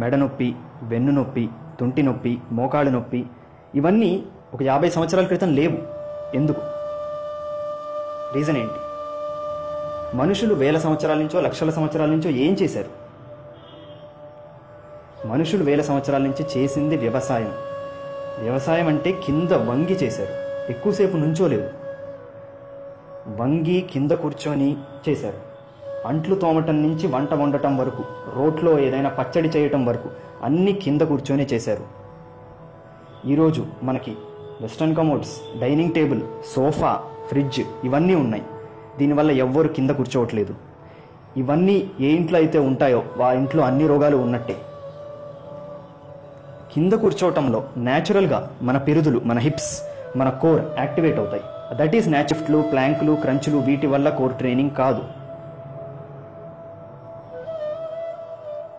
మెడ నొప్పి, వెన్ను నొప్పి, తుంటి నొప్పి, మోకాళ్ళ నొప్పి ఇవన్నీ ఒక 50 సంవత్సరాల క్రితం లేవు. ఎందుకు? రీజన్ ఏంటి? మనుషులు వేల సంవత్సరాల నుంచో లక్షల సంవత్సరాల నుంచో ఏం చేశారు? మనుషులు వేల సంవత్సరాల నుంచి చేసింది వ్యవసాయం. వ్యవసాయం అంటే కింద వంగి చేశారు, ఎక్కువసేపు నుంచోలేదు. వంగి కింద కూర్చొని చేశారు. అంట్లు తోమటం నుంచి వంట వండటం వరకు, రోట్లో ఏదైనా పచ్చడి చేయటం వరకు అన్నీ కింద కూర్చొని చేశారు. ఈరోజు మనకి western commodes, dining table, sofa, fridge ఇవన్నీ ఉన్నాయి. దీనివల్ల ఎవ్వరు కింద కూర్చోవట్లేదు. ఇవన్నీ ఏ ఇంట్లో అయితే ఉంటాయో ఆ ఇంట్లో అన్ని రోగాలు ఉన్నట్టే. కింద కూర్చోవటంలో న్యాచురల్గా మన పిరుదులు, మన హిప్స్, మన కోర్ యాక్టివేట్ అవుతాయి. That is natural. ప్లాంకులు, క్రంచులు వీటి వల్ల కోర్ ట్రైనింగ్ కాదు.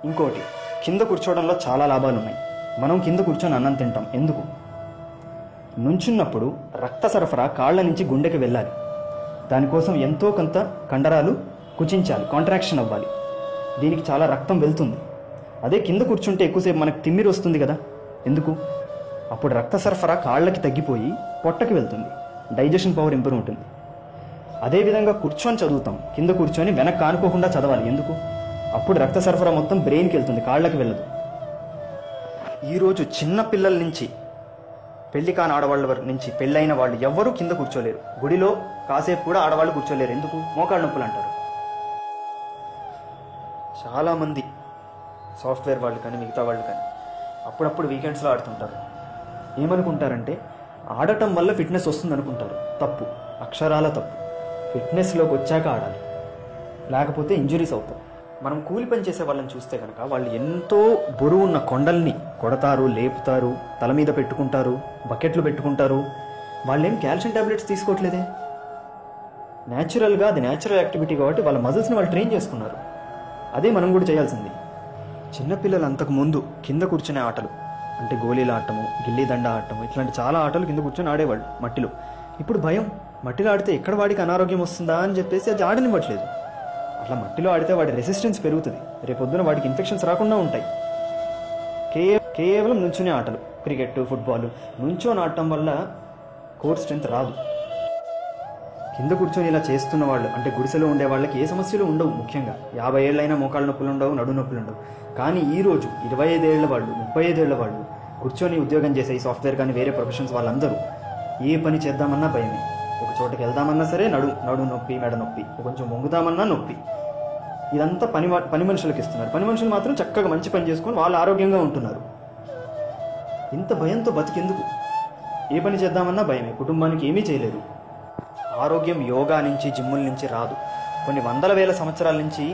ఇంకోటి, కింద కూర్చోవడంలో చాలా లాభాలు ఉన్నాయి. మనం కింద కూర్చొని అన్నం తింటాం. ఎందుకు? నుంచున్నప్పుడు రక్త సరఫరా కాళ్ల నుంచి గుండెకి వెళ్ళాలి. దానికోసం ఎంతో కొంత కండరాలు కుచించాలి, కాంట్రాక్షన్ అవ్వాలి. దీనికి చాలా రక్తం వెళ్తుంది. అదే కింద కూర్చుంటే ఎక్కువసేపు మనకు తిమ్మిరి వస్తుంది కదా. ఎందుకు? అప్పుడు రక్త సరఫరా కాళ్ళకి తగ్గిపోయి పొట్టకి వెళ్తుంది, డైజెషన్ పవర్ ఇంప్రూవ్ ఉంటుంది. అదేవిధంగా కూర్చొని చదువుతాం. కింద కూర్చొని వెనక్కి ఆనుకోకుండా చదవాలి. ఎందుకు? అప్పుడు రక్త సరఫరా మొత్తం బ్రెయిన్కి వెళ్తుంది, కాళ్ళకి వెళ్ళదు. ఈరోజు చిన్న పిల్లల నుంచి పెళ్లి కాని ఆడవాళ్ళ నుంచి పెళ్ళైన వాళ్ళు ఎవ్వరూ కింద కూర్చోలేరు. గుడిలో కాసేపు కూడా ఆడవాళ్ళు కూర్చోలేరు. ఎందుకు? మోకాళ్ళ నొప్పులు అంటారు. చాలామంది సాఫ్ట్వేర్ వాళ్ళు కానీ మిగతా వాళ్ళు కానీ అప్పుడప్పుడు వీకెండ్స్లో ఆడుతుంటారు. ఏమనుకుంటారంటే ఆడటం వల్ల ఫిట్నెస్ వస్తుంది అనుకుంటారు. తప్పు, అక్షరాల తప్పు. ఫిట్నెస్లోకి వచ్చాక ఆడాలి, లేకపోతే ఇంజురీస్ అవుతాయి. మనం కూలి పని చేసే వాళ్ళని చూస్తే కనుక వాళ్ళు ఎంతో బరువు ఉన్న కొండల్ని కొడతారు, లేపుతారు, తల మీద పెట్టుకుంటారు, బకెట్లు పెట్టుకుంటారు. వాళ్ళేం కాల్షియం టాబ్లెట్స్ తీసుకోవట్లేదే. న్యాచురల్గా అది న్యాచురల్ యాక్టివిటీ కాబట్టి వాళ్ళ మజిల్స్ని వాళ్ళు ట్రైన్ చేసుకున్నారు. అదే మనం కూడా చేయాల్సింది. చిన్నపిల్లలు అంతకుముందు కింద కూర్చునే ఆటలు అంటే గోళీల ఆటము, గిల్లీ దండ ఆటము, ఇట్లాంటి చాలా ఆటలు కింద కూర్చొని ఆడేవాళ్ళు మట్టిలో. ఇప్పుడు భయం, మట్టిలో ఆడితే ఎక్కడ వాడికి అనారోగ్యం వస్తుందా అని చెప్పేసి అది ఆడనివ్వట్లేదు. అట్లా మట్టిలో ఆడితే వాడి రెసిస్టెన్స్ పెరుగుతుంది, రేపొద్దున వాడికి ఇన్ఫెక్షన్స్ రాకుండా ఉంటాయి. కేవలం నుంచునే ఆటలు, క్రికెట్, ఫుట్బాల్ నుంచొని ఆడటం వల్ల కోర్ స్ట్రెంత్ రాదు. కింద కూర్చొని ఇలా చేస్తున్న వాళ్ళు అంటే గుడిసెలో ఉండే వాళ్ళకి ఏ సమస్యలు ఉండవు. ముఖ్యంగా 50 ఏళ్ళైనా మోకాళ్ళ నొప్పులు ఉండవు, నడు నొప్పులు ఉండవు. కానీ ఈరోజు 25 ఏళ్ల వాళ్ళు, 35 ఏళ్ల వాళ్ళు కూర్చొని ఉద్యోగం చేసే ఈ సాఫ్ట్వేర్ కానీ వేరే ప్రొఫెషన్స్ వాళ్ళందరూ ఏ పని చేద్దామన్నా భయమే. ఒక చోటకి వెళ్దామన్నా సరే నడు నొప్పి, మెడ నొప్పి, కొంచెం వంగుదామన్నా నొప్పి. ఇదంతా పని మనుషులకు ఇస్తున్నారు. పని మనుషులు మాత్రం చక్కగా మంచి పని చేసుకొని వాళ్ళు ఆరోగ్యంగా ఉంటున్నారు. ఇంత భయంతో బతికెందుకు? ఏ పని చేద్దామన్నా భయమే. కుటుంబానికి ఏమీ చేయలేరు. ఆరోగ్యం యోగా నుంచి, జిమ్ముల నుంచి రాదు. కొన్ని వందల వేల సంవత్సరాల నుంచి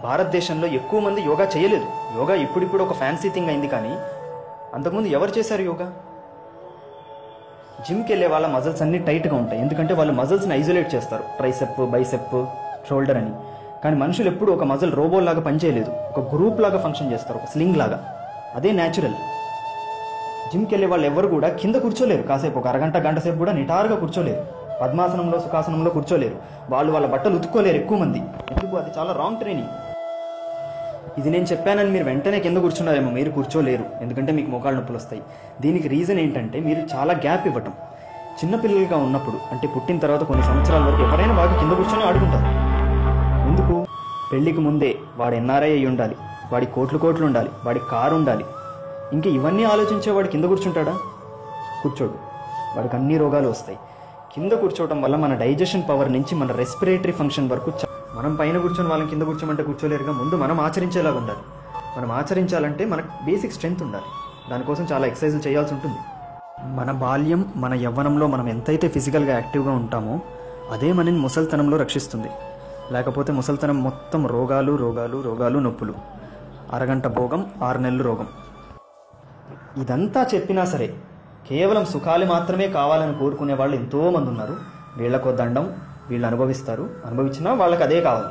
భారతదేశంలో ఎక్కువ మంది యోగా చేయలేదు. యోగా ఇప్పుడిప్పుడు ఒక ఫ్యాన్సీ థింగ్ అయింది, కానీ అంతకుముందు ఎవరు చేశారు యోగా? జిమ్కి వెళ్ళే వాళ్ళ మజిల్స్ అన్ని టైట్గా ఉంటాయి. ఎందుకంటే వాళ్ళు మజిల్స్ని ఐసోలేట్ చేస్తారు, ట్రైసెప్, బైసెప్, షోల్డర్ అని. కానీ మనుషులు ఎప్పుడు ఒక మజిల్ రోబోల్ లాగా పనిచేయలేదు, ఒక గ్రూప్ లాగా ఫంక్షన్ చేస్తారు, ఒక స్లింగ్ లాగా. అదే న్యాచురల్. జిమ్కి వెళ్ళే వాళ్ళు ఎవరు కూడా కింద కూర్చోలేరు. కాసేపు ఒక అరగంట, గంట సేపు కూడా నిటారుగా కూర్చోలేరు. పద్మాసనంలో, సుఖాసనంలో కూర్చోలేరు. వాళ్ళ బట్టలు ఉతుక్కోలేరు ఎక్కువ మంది. ఎందుకు? అది చాలా రాంగ్ ట్రైనింగ్. ఇది నేను చెప్పానని మీరు వెంటనే కింద కూర్చున్నారేమో, మీరు కూర్చోలేరు. ఎందుకంటే మీకు మోకాళ్ళ నొప్పులు వస్తాయి. దీనికి రీజన్ ఏంటంటే మీరు చాలా గ్యాప్ ఇవ్వటం. చిన్నపిల్లలుగా ఉన్నప్పుడు అంటే పుట్టిన తర్వాత కొన్ని సంవత్సరాల వరకు ఎవరైనా బాగా కింద కూర్చొని ఆడుకుంటారు. ఎందుకు? పెళ్లికి ముందే వాడు ఎన్ఆర్ఐ అయి ఉండాలి, వాడి కోట్లు ఉండాలి, వాడి కారు ఉండాలి. ఇంకా ఇవన్నీ ఆలోచించే వాడు కింద కూర్చుంటాడా? కూర్చోడు. వాడికి అన్ని రోగాలు వస్తాయి. కింద కూర్చోవడం వల్ల మన డైజెషన్ పవర్ నుంచి మన రెస్పిరేటరీ ఫంక్షన్ వరకు మనం పైన కూర్చొని వాళ్ళని కింద కూర్చోమంటే కూర్చోలేరుగా. ముందు మనం ఆచరించేలాగా ఉండాలి. మనం ఆచరించాలంటే మనకు బేసిక్ స్ట్రెంగ్త్ ఉండాలి. దానికోసం చాలా ఎక్సర్సైజులు చేయాల్సి ఉంటుంది. మన బాల్యం, మన యవ్వనంలో మనం ఎంతైతే ఫిజికల్గా యాక్టివ్గా ఉంటామో అదే మనని ముసల్తనంలో రక్షిస్తుంది. లేకపోతే ముసల్తనం మొత్తం రోగాలు, నొప్పులు. అరగంట భోగం, 6 నెలలు రోగం. ఇదంతా చెప్పినా సరే కేవలం సుఖాలు మాత్రమే కావాలని కోరుకునే వాళ్ళు ఎంతోమంది ఉన్నారు. వీళ్ళకో దండం, వీళ్ళు అనుభవిస్తారు. అనుభవించినా వాళ్ళకి అదే కావాలి.